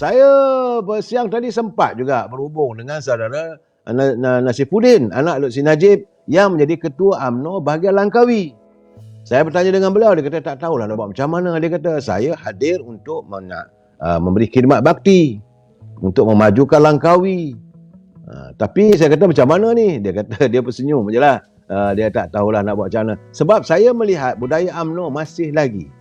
Saya siang tadi sempat juga berhubung dengan saudara Nasifuddin, anak Lutfi Najib yang menjadi ketua UMNO bahagian Langkawi. Saya bertanya dengan beliau, dia kata tak tahulah nak buat macam mana. Dia kata saya hadir untuk memberi khidmat bakti, untuk memajukan Langkawi. Tapi saya kata macam mana ni? Dia kata dia tersenyum je lah. Dia tak tahulah nak buat macam mana. Sebab saya melihat budaya UMNO masih lagi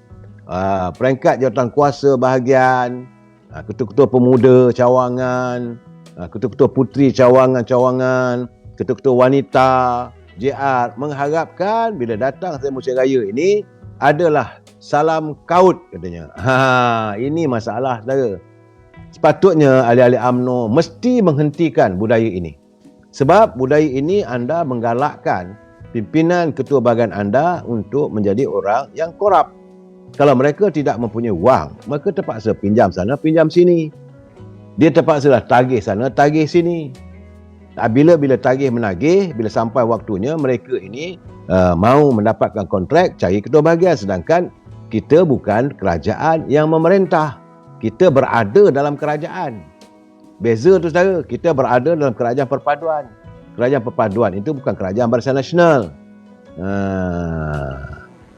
peringkat jawatan kuasa bahagian, ketua-ketua pemuda cawangan, ketua-ketua puteri cawangan, ketua-ketua wanita, JR mengharapkan bila datang saya Musik Raya ini adalah salam kaut katanya. Ini masalah saudara. Sepatutnya ahli-ahli UMNO mesti menghentikan budaya ini. Sebab budaya ini anda menggalakkan pimpinan ketua bahagian anda untuk menjadi orang yang korup. Kalau mereka tidak mempunyai wang, mereka terpaksa pinjam sana, pinjam sini. Dia terpaksa lah tagih sana, tagih sini. Bila tagih menagih, bila sampai waktunya mereka ini mau mendapatkan kontrak cari ketua bahagian. Sedangkan kita bukan kerajaan yang memerintah. Kita berada dalam kerajaan. Beza tu saudara, kita berada dalam kerajaan perpaduan. Kerajaan perpaduan itu bukan kerajaan Barisan Nasional.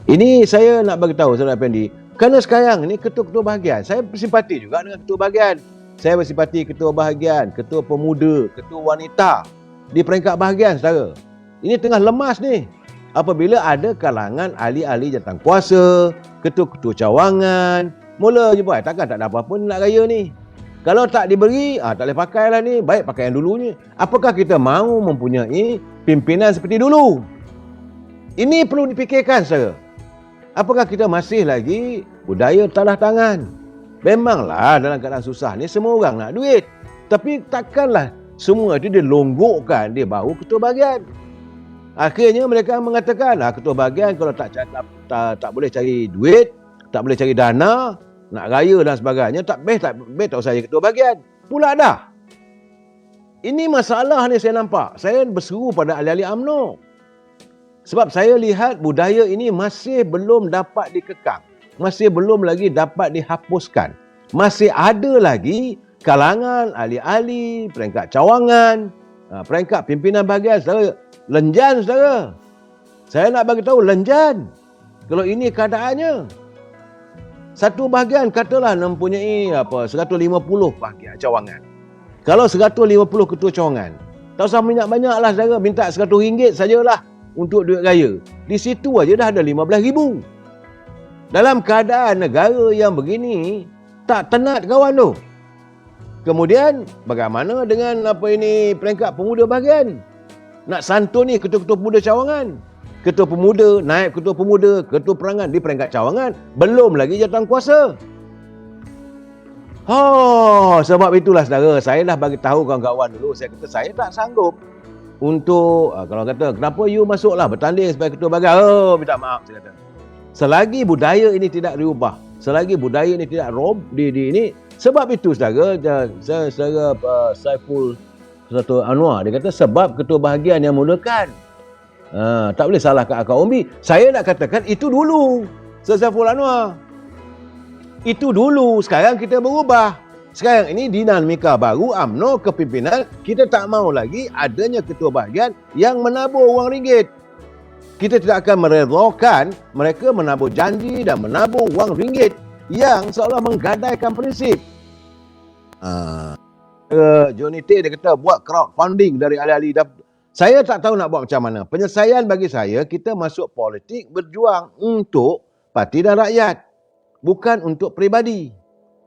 Ini saya nak bagi tahu saudara Effendi, kerana sekarang ni ketua-ketua bahagian, saya bersimpati juga dengan ketua bahagian. Saya bersimpati ketua bahagian, ketua pemuda, ketua wanita di peringkat bahagian saudara. Ini tengah lemas ni. Apabila ada kalangan ahli-ahli jawatan kuasa, ketua-ketua cawangan, mula je buat, takkan tak ada apa-apa nak raya ni. Kalau tak diberi, tak boleh pakai lah ni, baik pakai yang dulunya. Apakah kita mahu mempunyai pimpinan seperti dulu? Ini perlu dipikirkan saudara. Apakah kita masih lagi budaya talah tangan? Memanglah dalam keadaan susah ni semua orang nak duit. Tapi takkanlah semua itu dilonggokkan dia baru ketua bahagian. Akhirnya mereka mengatakan, ketua bahagian kalau tak boleh cari duit, tak boleh cari dana, nak raya dan sebagainya, tak usah jadi ketua bahagian. Pula dah. Ini masalah ni saya nampak. Saya berseru pada ahli-ahli UMNO. Sebab saya lihat budaya ini masih belum dapat dikekang. Masih belum lagi dapat dihapuskan. Masih ada lagi kalangan ahli-ahli, peringkat cawangan, peringkat pimpinan bahagian. Saudara, lenjan saudara. Saya nak bagi tahu lenjan. Kalau ini keadaannya. Satu bahagian katalah mempunyai 150 bahagian cawangan. Kalau 150 ketua cawangan, tak usah banyak-banyaklah saudara, minta RM100 sajalah untuk duit raya. Di situ aja dah ada 15,000. Dalam keadaan negara yang begini, tak tenat kawan tu. Kemudian bagaimana dengan peringkat pemuda bahagian? Nak santun ni ketua-ketua pemuda cawangan. Ketua pemuda, naib ketua pemuda, ketua perangan di peringkat cawangan, belum lagi jawatan kuasa. Sebab itulah saudara, saya dah bagi tahu kawan-kawan dulu, saya kata saya tak sanggup untuk, kalau kata, kenapa you masuklah bertanding sebagai ketua bahagian? Minta maaf, saya kata. Selagi budaya ini tidak diubah, selagi budaya ini tidak ini, sebab itu saudara, saudara Saiful Anwar, dia kata sebab ketua bahagian yang mulakan. Tak boleh salahkan akar umbi. Saya nak katakan itu dulu, Saiful Anwar. Itu dulu, sekarang kita berubah. Sekarang ini dinamika baru UMNO kepimpinan, kita tak mahu lagi adanya ketua bahagian yang menabur wang ringgit. Kita tidak akan meredakan mereka menabur janji dan menabur wang ringgit yang seolah menggadaikan prinsip. Johnny T dia kata buat crowdfunding dari ahli-ahli. Saya tak tahu nak buat macam mana. Penyelesaian bagi saya, kita masuk politik berjuang untuk parti dan rakyat, bukan untuk peribadi.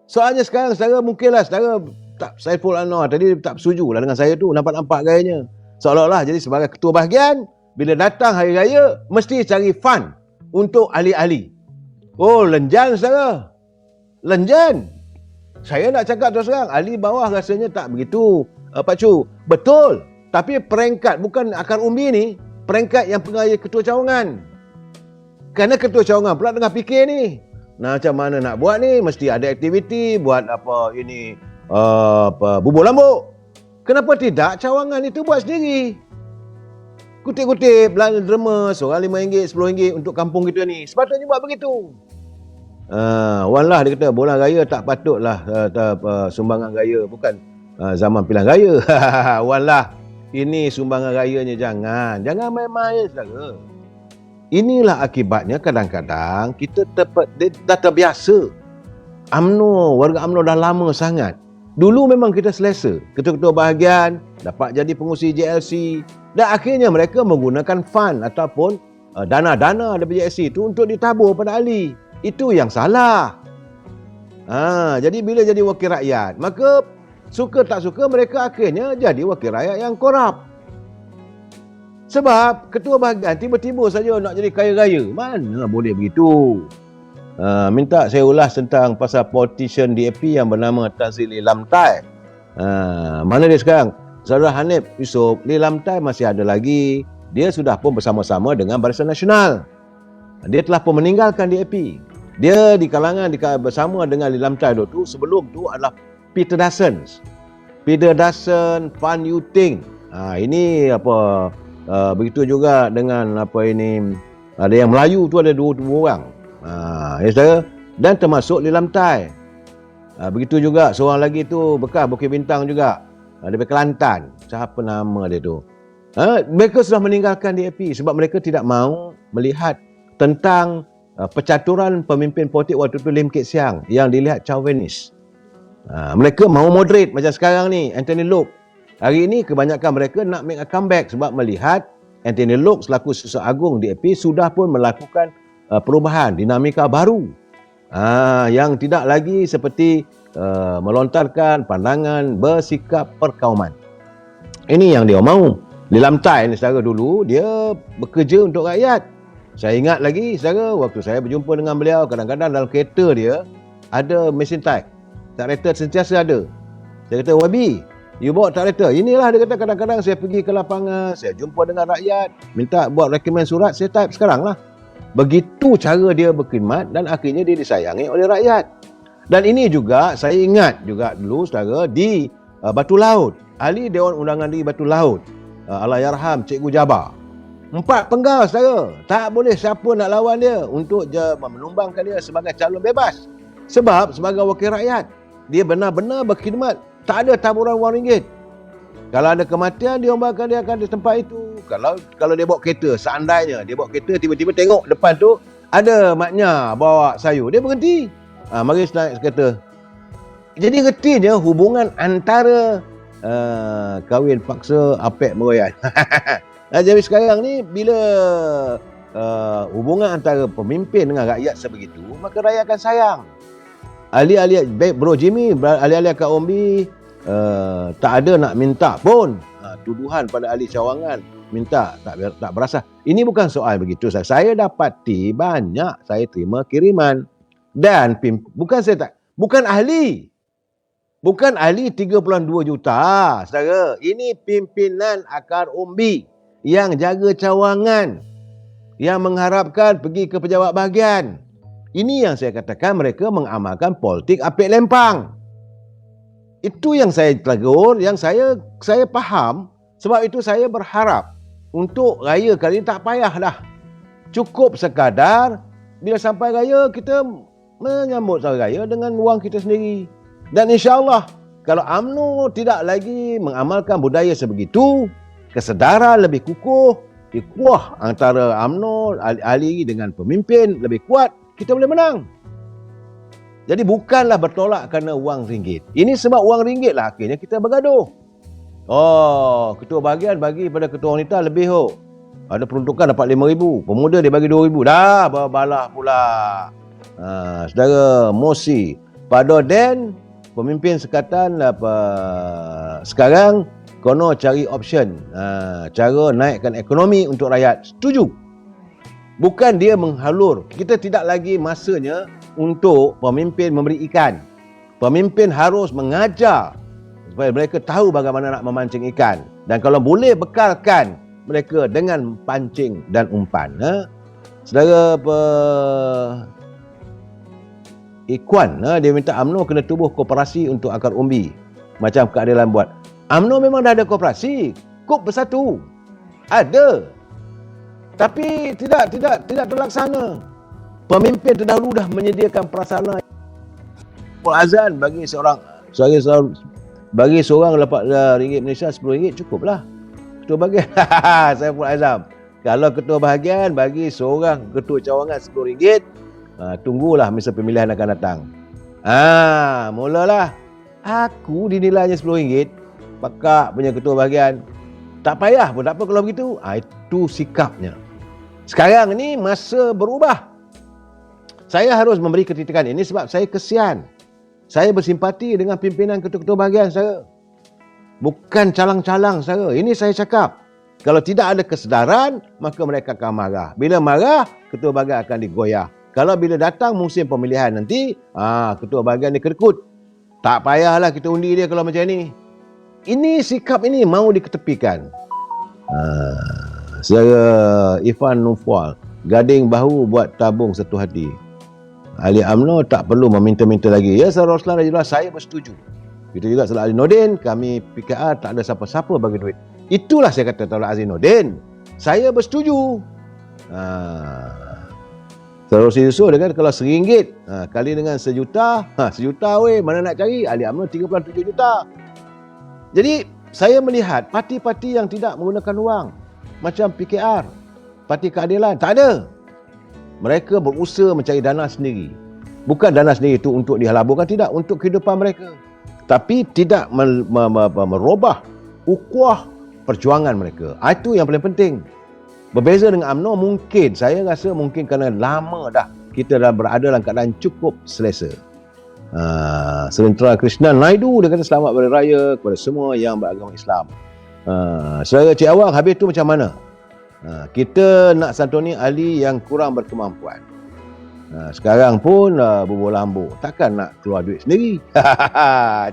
Soalnya sekarang saudara mungkinlah saudara Saiful Anwar tadi tak setuju lah dengan saya tu, nampak-nampak gayanya. Seolah-olah jadi sebagai ketua bahagian, bila datang hari raya, mesti cari fund untuk ahli-ahli. Lenjan saudara. Lenjan. Saya nak cakap terus terang, ahli bawah rasanya tak begitu, Pak Cu. Betul. Tapi peringkat, bukan akar umbi ni, peringkat yang pengarah ketua cawangan. Kerana ketua cawangan pula tengah fikir ni. Macam mana nak buat ni? Mesti ada aktiviti, buat bubur lambuk. Kenapa tidak cawangan itu buat sendiri? Kutip-kutip belanja derma, seorang RM5, RM10 untuk kampung kita ni. Sepatutnya buat begitu. Wan lah, dia kata bola raya tak patutlah sumbangan raya, bukan zaman pilihan raya. Wan lah, ini sumbangan rayanya jangan main-main saudara. Inilah akibatnya kadang-kadang kita dah terbiasa. Warga UMNO dah lama sangat. Dulu memang kita selesa, ketua-ketua bahagian dapat jadi pengurusi JLC, dan akhirnya mereka menggunakan fund ataupun dana-dana daripada JLC itu untuk ditabur pada ahli. Itu yang salah. Jadi bila jadi wakil rakyat, maka suka tak suka mereka akhirnya jadi wakil rakyat yang korup. Sebab ketua bahagian tiba-tiba saja nak jadi kaya raya. Mana boleh begitu? Minta saya ulas tentang pasal politician DAP yang bernama Tan Sri Lee Lam Tai. Mana dia sekarang? Saudara Hanif Yusof, Lee Lam Tai masih ada lagi. Dia sudah pun bersama-sama dengan Barisan Nasional. Dia telah pun meninggalkan DAP. Dia di kalangan bersama dengan Lee Lam Tai tu, sebelum tu adalah Peter Dutton, Fan Yuting. Ini apa, begitu juga dengan apa ini, ada yang Melayu tu ada dua orang. Ya saudara, dan termasuk Lee Lam Tai. Begitu juga seorang lagi tu bekas Bukit Bintang juga, daripada Kelantan. Siapa nama dia tu? Mereka sudah meninggalkan DAP sebab mereka tidak mahu melihat tentang percaturan pemimpin politik waktu itu Lim Kit Siang yang dilihat chauvinis. Mereka mahu moderate macam sekarang ni, Anthony Loke. Hari ini kebanyakan mereka nak make a comeback sebab melihat Anthony Loke selaku Susah Agung DAP sudah pun melakukan perubahan, dinamika baru, yang tidak lagi seperti melontarkan pandangan bersikap perkauman. Ini yang dia mahu. Lee Lam Tai ni saudara dulu dia bekerja untuk rakyat. Saya ingat lagi saudara, waktu saya berjumpa dengan beliau, kadang-kadang dalam kereta dia ada mesin type. Typewriter sentiasa ada. Saya kata, Wabi, you bawa typewriter? Inilah, dia kata, kadang-kadang saya pergi ke lapangan, saya jumpa dengan rakyat, minta buat recommend surat, saya type sekarang lah. Begitu cara dia berkhidmat dan akhirnya dia disayangi oleh rakyat. Dan ini juga saya ingat juga dulu saudara di Batu Laut, ahli Dewan Undangan di Batu Laut, Allahyarham Cikgu Jabar. 4 penggal saudara, tak boleh siapa nak lawan dia untuk menumbangkan dia sebagai calon bebas. Sebab sebagai wakil rakyat, dia benar-benar berkhidmat, tak ada taburan wang ringgit. Kalau ada kematian, diombakan dia akan di tempat itu. Kalau dia bawa kereta, seandainya dia bawa kereta, tiba-tiba tengok depan tu ada maknya bawa sayur, dia berhenti. Mari naik kereta. Jadi retinya hubungan antara kahwin paksa, apek meroyan. Jadi sekarang ni bila hubungan antara pemimpin dengan rakyat sebegitu, maka rakyat akan sayang. Ahli-ahli baik Bro Jimmy, ahli-ahli Kak Ombi, tak ada nak minta pun tuduhan pada ahli cawangan, minta tak berasa. Ini bukan soal begitu. Saya dapati banyak, saya terima kiriman dan bukan ahli 32 juta saudara. Ini pimpinan akar umbi yang jaga cawangan, yang mengharapkan pergi ke pejabat bahagian. Ini yang saya katakan mereka mengamalkan politik apik lempang. Itu yang saya tegur, yang saya faham. Sebab itu saya berharap untuk raya kali ini tak payah dah. Cukup sekadar bila sampai raya kita menyambut raya dengan wang kita sendiri. Dan insya-Allah kalau UMNO tidak lagi mengamalkan budaya sebegitu, kesedaran lebih kukuh, kuah antara UMNO ahli dengan pemimpin lebih kuat, kita boleh menang. Jadi bukanlah bertolak kerana wang ringgit. Ini sebab wang ringgit lah akhirnya kita bergaduh. Ketua bahagian bagi pada ketua wanita lebih. Ada peruntukan dapat 5,000. Pemuda dia bagi 2,000. Dah berbalah pula. Saudara Mosi Padoden, pemimpin sekatan sekarang kono cari option, cara naikkan ekonomi untuk rakyat. Setuju. Bukan dia menghalur. Kita tidak lagi masanya untuk pemimpin memberi ikan. Pemimpin harus mengajar supaya mereka tahu bagaimana nak memancing ikan. Dan kalau boleh bekalkan mereka dengan pancing dan umpan. Saudara Ikwan, dia minta UMNO kena tubuh koperasi untuk akar umbi. Macam keadilan buat. UMNO memang dah ada koperasi. KUP Bersatu. Ada. Tapi tidak terlaksana. Pemimpin terdahulu dah menyediakan prasarana azan bagi seorang dapat ringgit Malaysia RM10 cukuplah. Ketua bahagian Saiful Azam, kalau ketua bahagian bagi seorang ketua cawangan RM10, tunggulah masa pemilihan akan datang. Mulalah aku dinilainya RM10, pakak punya ketua bahagian. Tak payah pun, tak apa kalau begitu. Itu sikapnya. Sekarang ni masa berubah. Saya harus memberi kritikan ini sebab saya kesian. Saya bersimpati dengan pimpinan ketua-ketua bahagian saya. Bukan calang-calang saya. Ini saya cakap. Kalau tidak ada kesedaran, maka mereka akan marah. Bila marah, ketua bahagian akan digoyah. Kalau bila datang musim pemilihan nanti, ketua bahagian dikedekut. Tak payahlah kita undi dia kalau macam ni. Ini sikap ini mau diketepikan. Saya Ifan Nufwal, Gading bahu buat tabung satu hati. Ahli UMNO tak perlu meminta-minta lagi. Ya, Saudara Roslan dan jelas saya bersetuju. Itu juga Saudara Ali Nordin, kami PKR tak ada siapa-siapa bagi duit. Itulah saya kata Saudara Aziz Nordin. Saya bersetuju. Saudara Rosli Yusof dia kata kalau RM1 kali dengan sejuta, sejuta weh, mana nak cari? Ahli UMNO 37 juta. Jadi saya melihat parti-parti yang tidak menggunakan wang macam PKR, Parti Keadilan, tak ada. Mereka berusaha mencari dana sendiri. Bukan dana sendiri itu untuk dihalaburkan, tidak, untuk kehidupan mereka. Tapi tidak merubah ukhuwah perjuangan mereka. Itu yang paling penting. Berbeza dengan UMNO, mungkin, saya rasa mungkin kerana lama dah kita dah berada dalam keadaan cukup selesa. Sementara Krishnan Naidu dia kata selamat Hari Raya kepada semua yang beragama Islam. Saudara Cik Awang, habis tu macam mana? Kita nak santuni ahli yang kurang berkemampuan. Sekarang pun bubur-lambur, takkan nak keluar duit sendiri.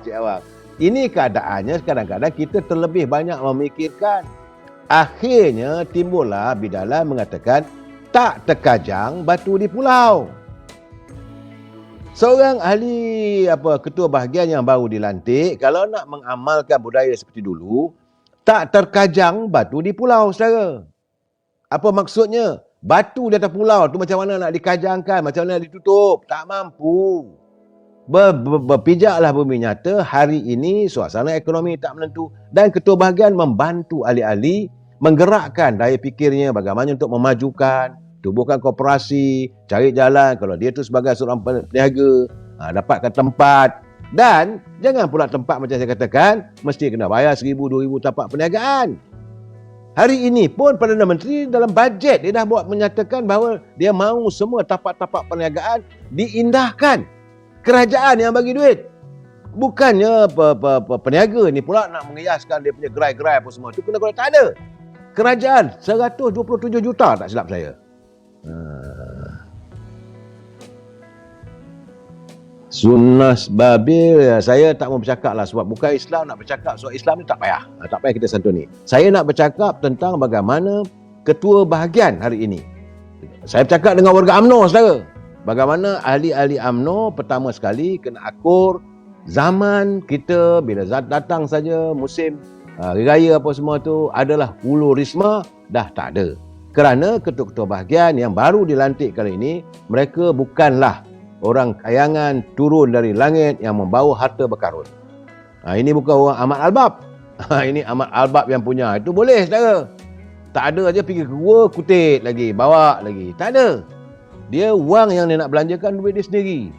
Cik Awang, ini keadaannya kadang-kadang kita terlebih banyak memikirkan. Akhirnya timbullah bidalan mengatakan tak terkajang batu di pulau. Seorang ahli ketua bahagian yang baru dilantik, kalau nak mengamalkan budaya seperti dulu, tak terkajang batu di pulau, saudara. Apa maksudnya? Batu di atas pulau tu macam mana nak dikajangkan, macam mana nak ditutup? Tak mampu. Berpijaklah bumi nyata, hari ini suasana ekonomi tak menentu dan ketua bahagian membantu ahli-ahli menggerakkan daya fikirnya bagaimana untuk memajukan, tubuhkan koperasi, cari jalan kalau dia tu sebagai seorang peniaga, dapatkan tempat. Dan jangan pula tempat macam saya katakan mesti kena bayar 1,000, 2,000 tapak perniagaan. Hari ini pun Perdana Menteri dalam bajet dia dah buat menyatakan bahawa dia mahu semua tapak-tapak perniagaan diindahkan. Kerajaan yang bagi duit. Bukannya peniaga ni pula nak mengiaskan dia punya gerai-gerai apa semua. Itu kena kalau tak ada. Kerajaan 127 juta tak silap saya. Sunnah babil, saya tak mau bercakap lah sebab bukan Islam nak bercakap soal Islam ni tak payah. Tak payah kita santuni. Saya nak bercakap tentang bagaimana ketua bahagian hari ini. Saya bercakap dengan warga UMNO, saudara. Bagaimana ahli-ahli UMNO pertama sekali kena akur zaman kita bila datang saja musim Hari Raya apa semua tu adalah hulu risma dah tak ada. Kerana ketua-ketua bahagian yang baru dilantik kali ini, mereka bukanlah orang kayangan turun dari langit yang membawa harta berkarun. Ini bukan orang Ahmad Albab. Ini Ahmad Albab yang punya. Itu boleh, saudara. Tak ada aja pergi ke gua, kutip lagi, bawa lagi. Tak ada. Dia wang yang dia nak belanjakan duit dia sendiri.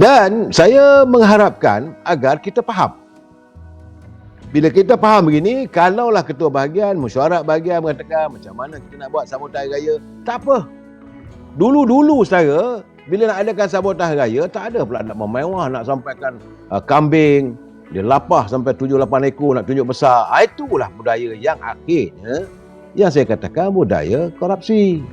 Dan saya mengharapkan agar kita faham. Bila kita faham begini, kalaulah ketua bahagian, mesyuarat bahagian mengatakan macam mana kita nak buat sambutan Hari Raya, tak apa. Dulu-dulu saya, bila nak adakan sambutan Hari Raya, tak ada pula nak memewah, nak sampaikan kambing, dia lapah sampai 7-8 ekor, nak tunjuk besar. Itulah budaya yang akhirnya, yang saya katakan budaya korupsi.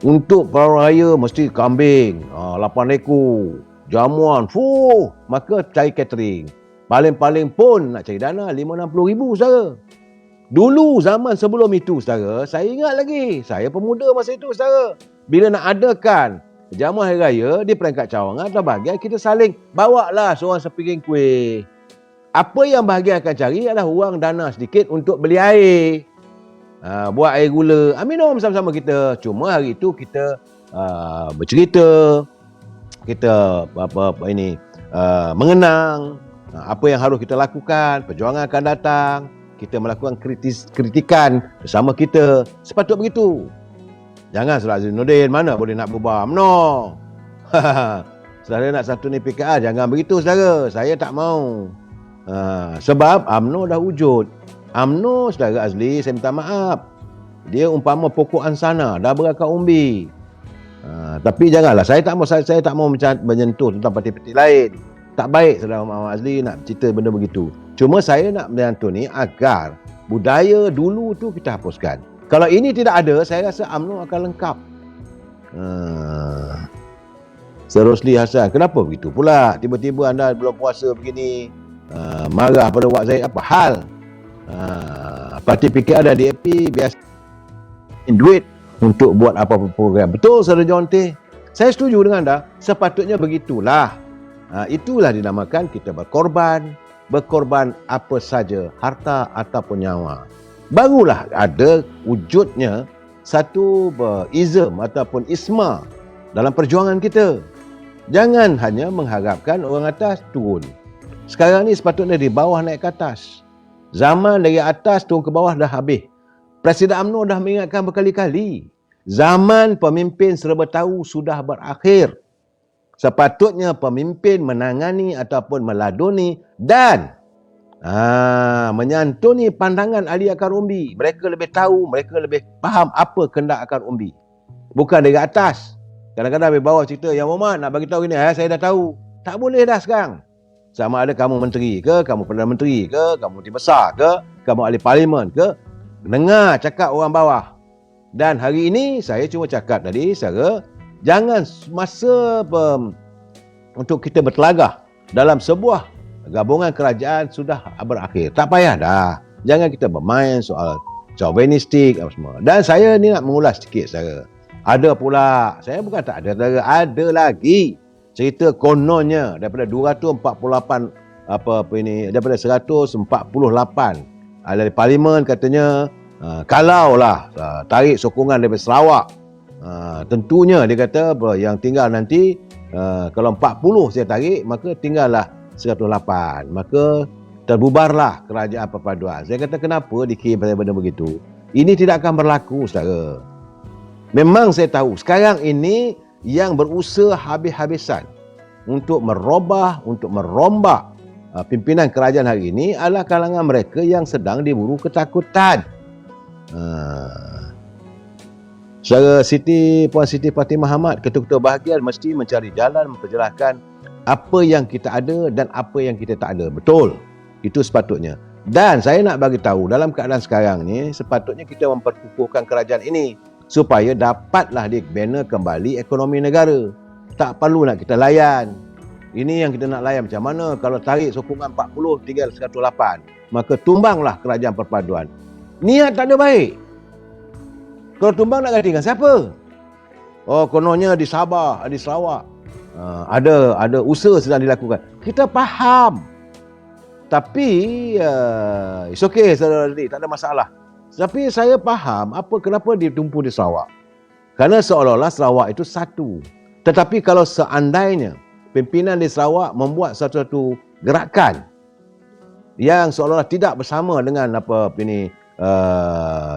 Untuk para raya mesti kambing, 8 ekor, jamuan, maka cari catering. Paling-paling pun nak cari dana 5-60 ribu, saudara. Dulu zaman sebelum itu, saudara, saya ingat lagi, saya pemuda masa itu, saudara. Bila nak adakan jamuan Hari Raya di peringkat cawangan atau bahagian, kita saling bawalah seorang sepiring kuih. Apa yang bahagian akan cari adalah wang dana sedikit untuk beli air. buat air gula, minum sama-sama kita. Cuma hari itu kita bercerita, kita mengenang apa yang harus kita lakukan, perjuangan akan datang, kita melakukan kritikan bersama kita. Sepatut begitu. Jangan Saudara Zainuddin, mana boleh nak berubah? No. Saudara nak satu ni PKR, jangan begitu saudara. Saya tak mau. Sebab UMNO dah wujud. UMNO, saudara Azli, saya minta maaf, dia umpama pokok ansana, dah berakar umbi. Tapi janganlah, saya tak mau menyentuh tentang parti-parti lain. Tak baik saudara Muhammad Azli nak cerita benda begitu. Cuma saya nak menyentuh ni agar budaya dulu tu kita hapuskan. Kalau ini tidak ada, saya rasa UMNO akan lengkap. Serosli Hasan, kenapa begitu pula? Tiba-tiba anda belum puasa begini, marah pada Wak Zaid, apa hal? Parti PKR dan DAP biasa duit untuk buat apa-apa program. Betul Saudara John Teh, saya setuju dengan anda. Sepatutnya begitulah. Itulah dinamakan kita berkorban apa saja, harta ataupun nyawa. Barulah ada wujudnya satu ism ataupun isma dalam perjuangan kita. Jangan hanya mengharapkan orang atas turun. Sekarang ni sepatutnya di bawah naik ke atas. Zaman dari atas turun ke bawah dah habis. Presiden UMNO dah mengingatkan berkali-kali. Zaman pemimpin serba tahu sudah berakhir. Sepatutnya pemimpin menangani ataupun meladuni dan menyantuni pandangan ahli akar umbi. Mereka lebih tahu, mereka lebih faham apa kehendak akar umbi. Bukan dari atas. Kadang-kadang dari bawah cerita, Yang Muhammad nak bagi tahu ini, saya dah tahu. Tak boleh dah sekarang. Sama ada kamu menteri ke, kamu Perdana Menteri ke, kamu menteri besar ke, kamu ahli parlimen ke, dengar cakap orang bawah. Dan hari ini saya cuma cakap tadi secara jangan masa untuk kita bertelagah dalam sebuah gabungan kerajaan sudah berakhir. Tak payah dah. Jangan kita bermain soal chauvinistik apa semua. Dan saya ni nak mengulas sikit saudara. Ada pula, saya bukan tak ada saudara, ada lagi cerita kononnya daripada 248 daripada 148 ahli parlimen katanya kalaulah tarik sokongan daripada Sarawak, tentunya dia kata yang tinggal nanti kalau 40 saya tarik, maka tinggallah 108, maka terbubarlah kerajaan perpaduan. Saya kata kenapa dikirim pasal benda begitu? Ini tidak akan berlaku saudara. Memang saya tahu sekarang ini yang berusaha habis-habisan untuk merombak pimpinan kerajaan hari ini adalah kalangan mereka yang sedang diburu ketakutan. Saudara Puan Siti Fatimah Ahmad, ketua-ketua bahagian mesti mencari jalan memperjelaskan apa yang kita ada dan apa yang kita tak ada. Betul. Itu sepatutnya. Dan saya nak bagi tahu dalam keadaan sekarang ni sepatutnya kita memperkukuhkan kerajaan ini supaya dapatlah dibina kembali ekonomi negara. Tak perlu nak kita layan. Ini yang kita nak layan macam mana kalau tarik sokongan 40 tinggal 108. Maka tumbanglah kerajaan perpaduan. Niat tak ada baik. Kalau tumbang nak ganti dengan siapa? Oh, kononnya di Sabah, di Sarawak. Ada usaha sedang dilakukan. Kita faham. Tapi it's okay saudara, tak ada masalah. Tapi saya faham kenapa ditumpu di Sarawak. Kerana seolah-olah Sarawak itu satu. Tetapi kalau seandainya pimpinan di Sarawak membuat satu gerakan yang seolah-olah tidak bersama dengan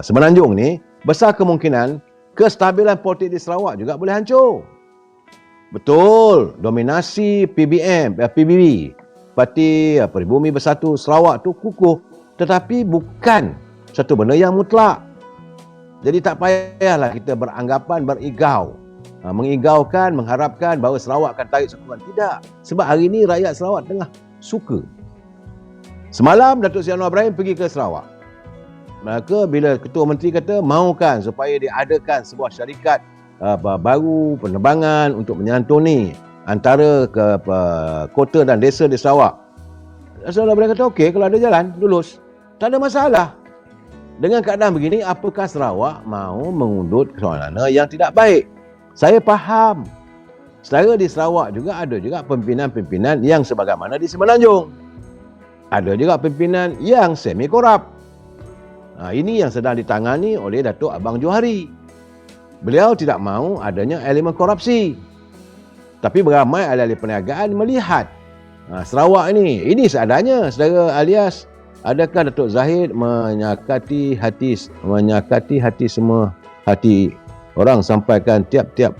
Semenanjung ni, besar kemungkinan kestabilan politik di Sarawak juga boleh hancur. Betul, dominasi PBB, Parti Pribumi Bersatu Sarawak tu kukuh, tetapi bukan satu benda yang mutlak. Jadi tak payahlah kita beranggapan berigau, mengigaukan, mengharapkan bahawa Sarawak akan tarik sokongan. Tidak, sebab hari ini rakyat Sarawak tengah suka. Semalam Datuk Seri Anwar Ibrahim pergi ke Sarawak. Maka bila Ketua Menteri kata mahukan supaya diadakan sebuah syarikat baru penerbangan untuk menyantuni antara kota dan desa di Sarawak. Sarawak Ibrahim kata okey, kalau ada jalan lulus, tak ada masalah. Dengan keadaan begini, apakah Sarawak mahu mengundut suasana yang tidak baik? Saya faham. Setara di Sarawak juga ada juga pimpinan-pimpinan yang sebagaimana di Semenanjung. Ada juga pimpinan yang semi korup. Ini yang sedang ditangani oleh Datuk Abang Johari. Beliau tidak mahu adanya elemen korupsi. Tapi beramai ahli-ahli perniagaan melihat Sarawak ini seadanya, saudara alias, adakah Datuk Zahid menyakati hati semua hati orang sampaikan tiap-tiap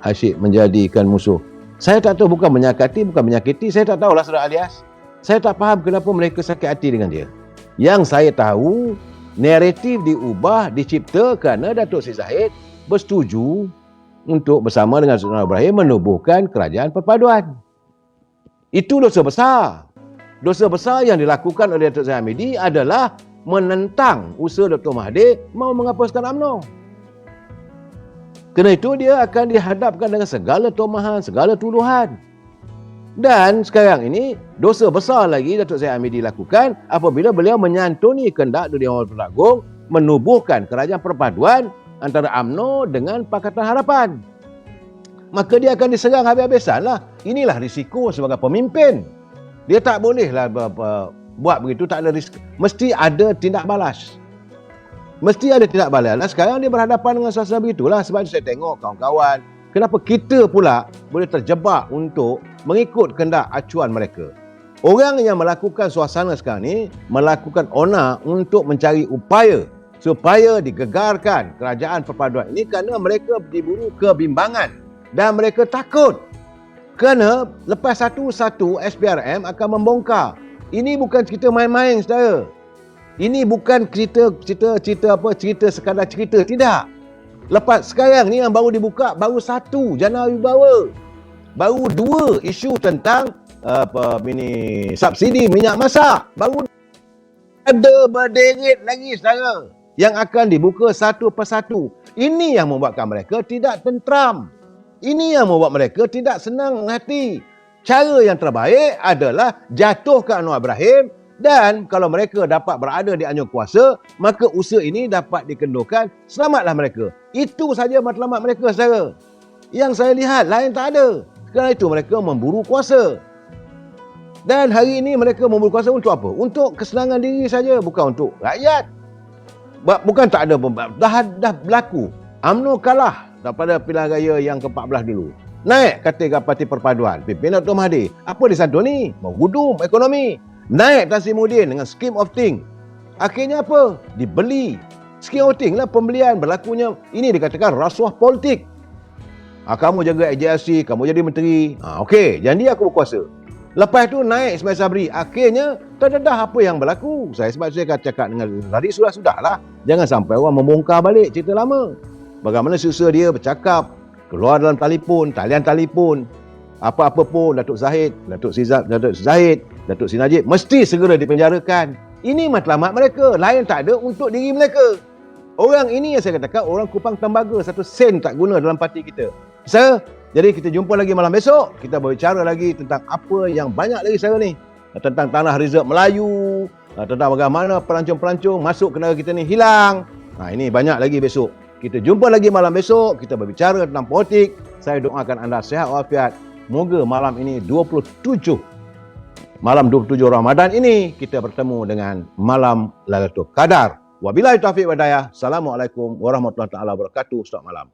asyik menjadikan musuh. Saya tak tahu, bukan menyakati, bukan menyakiti, saya tak tahulah saudara alias. Saya tak faham kenapa mereka sakit hati dengan dia. Yang saya tahu, naratif diubah, dicipta kerana Datuk Seri Zahid bersetuju untuk bersama dengan Sultan Ibrahim menubuhkan kerajaan perpaduan. Itu dosa besar. Dosa besar yang dilakukan oleh Datuk Zahid Hamidi adalah menentang usaha Dr. Mahathir mau menghapuskan UMNO. Kerana itu dia akan dihadapkan dengan segala tomahan, segala tuduhan. Dan sekarang ini dosa besar lagi Datuk Zahid Hamidi lakukan apabila beliau menyantuni kehendak Dewan Pertuan Agong menubuhkan kerajaan perpaduan antara UMNO dengan Pakatan Harapan. Maka dia akan diserang habis-habisan lah. Inilah risiko sebagai pemimpin. Dia tak bolehlah buat begitu, tak ada risiko. Mesti ada tindak balas. Mesti ada tindak balas. Dan sekarang dia berhadapan dengan suasana begitulah. Sebab saya tengok kawan-kawan, kenapa kita pula boleh terjebak untuk mengikut kehendak acuan mereka. Orang yang melakukan suasana sekarang ni, melakukan onar untuk mencari upaya supaya digegarkan kerajaan perpaduan ini kerana mereka diburu kebimbangan. Dan mereka takut kerana lepas satu-satu SPRM akan membongkar. Ini bukan cerita main-main, saudara. Ini bukan cerita sekadar cerita, tidak. Lepas sekarang ni yang baru dibuka, baru satu jana wibawa. Baru dua isu tentang subsidi minyak masak. Baru ada berderet lagi, saudara, yang akan dibuka satu persatu. Ini yang membuatkan mereka tidak tentram. Ini yang membuat mereka tidak senang hati. Cara yang terbaik adalah jatuhkan Anwar Ibrahim, dan kalau mereka dapat berada di anjung kuasa, maka usaha ini dapat dikendurkan. Selamatlah mereka. Itu saja matlamat mereka, saudara. Yang saya lihat, lain tak ada. Kerana itu mereka memburu kuasa. Dan hari ini mereka memburu kuasa untuk apa? Untuk kesenangan diri saja, bukan untuk rakyat. Bukan tak ada, dah berlaku. UMNO kalah daripada pilihan raya yang ke-14 dulu. Naik kategori Parti Perpaduan. Pimpinan Dr. Mahathir. Apa disantuni? Menghudum ekonomi. Naik Tan Sri Muhyiddin dengan scheme of thing. Akhirnya apa? Dibeli. Scheme of thing lah pembelian. Berlakunya, ini dikatakan rasuah politik. Kamu jaga AJRC, kamu jadi menteri. Okey, jadi aku berkuasa. Lepas tu naik Ismail Sabri. Akhirnya, terdedah apa yang berlaku. Sebab saya akan cakap dengan tadi, sudahlah. Jangan sampai orang membongkar balik cerita lama. Bagaimana susah dia bercakap, keluar dalam telefon, talian telefon, apa-apa pun Datuk Zahid, Datuk Zahid, Datuk Sri Najib mesti segera dipenjarakan. Ini matlamat mereka, lain tak ada untuk diri mereka. Orang ini yang saya katakan orang kupang tembaga, satu sen tak guna dalam parti kita. Jadi kita jumpa lagi malam besok, kita berbicara lagi tentang apa yang banyak lagi sekarang ni. Tentang tanah reserve Melayu, tentang bagaimana pelancong-pelancong masuk ke negara kita ni hilang. Ini banyak lagi besok. Kita jumpa lagi malam besok, kita berbicara tentang politik. Saya doakan anda sihat walafiat. Moga malam ini 27 Ramadan ini kita bertemu dengan malam Lailatul Qadar. Wabillahi taufiq wal hidayah. Assalamualaikum warahmatullahi wabarakatuh. Selamat malam.